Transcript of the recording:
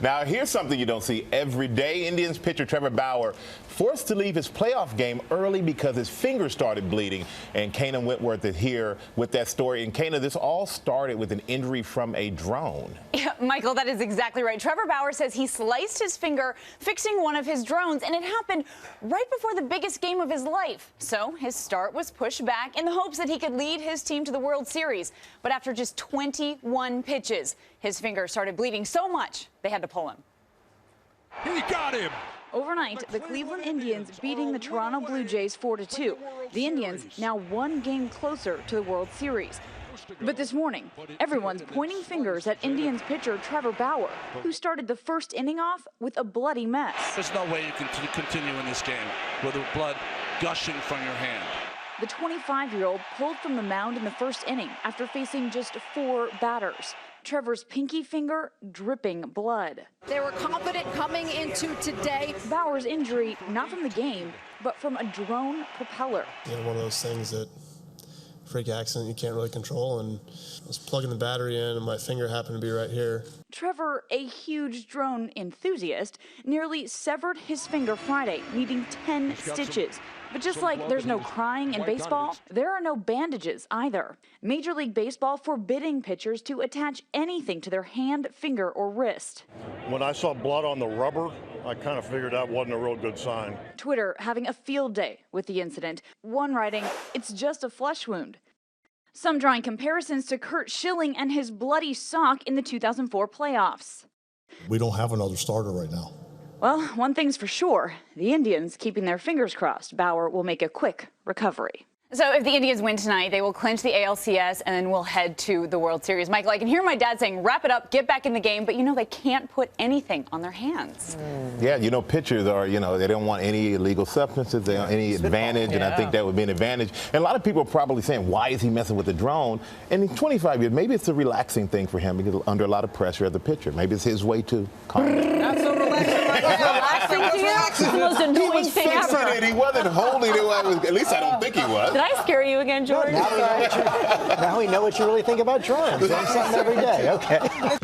Now, here's something you don't see every day. Indians pitcher Trevor Bauer forced to leave his playoff game early because his finger started bleeding. And Kana Whitworth is here with that story. And Kana, this all started with an injury from a drone. Yeah, Michael, that is exactly right. Trevor Bauer says he sliced his finger fixing one of his drones, and it happened right before the biggest game of his life. So his start was pushed back in the hopes that he could lead his team to the World Series. But after just 21 pitches, his finger started bleeding so much they had to pull him. He got him. Overnight, the Cleveland Indians beating the Toronto Blue Jays 4-2. The Indians now one game closer to the World Series. But this morning, everyone's pointing fingers at Indians pitcher Trevor Bauer, who started the first inning off with a bloody mess. There's no way you can continue in this game with the blood gushing from your hand. The 25-year-old pulled from the mound in the first inning after facing just 4 batters. Trevor's pinky finger dripping blood. They were confident coming into today. Bauer's injury, not from the game, but from a drone propeller. You know, one of those things that freak accident you can't really control, and I was plugging the battery in and my finger happened to be right here. Trevor, a huge drone enthusiast, nearly severed his finger Friday, needing 10 stitches. But just like there's no crying in baseball, there are no bandages either. Major League Baseball forbidding pitchers to attach anything to their hand, finger, or wrist. When I saw blood on the rubber, I kind of figured that wasn't a real good sign. Twitter having a field day with the incident. One writing, "It's just a flesh wound." Some drawing comparisons to Curt Schilling and his bloody sock in the 2004 playoffs. We don't have another starter right now. Well, one thing's for sure, the Indians keeping their fingers crossed Bauer will make a quick recovery. So if the Indians win tonight, they will clinch the ALCS and then we'll head to the World Series. Michael, I can hear my dad saying, wrap it up, get back in the game, but you know they can't put anything on their hands. Yeah, you know, pitchers are, you know, they don't want any illegal substances, they don't want any advantage, and I think that would be an advantage. And a lot of people are probably saying, why is he messing with the drone? And in 25 years, maybe it's a relaxing thing for him because under a lot of pressure as a pitcher. Maybe it's his way to calm down. Not so relaxing. Relaxing to you? It's the most annoying thing ever. It. He wasn't holding it. At least I don't think he was. Did I scare you again, George? Now we know what you really think about drones. Learn something every day. Okay.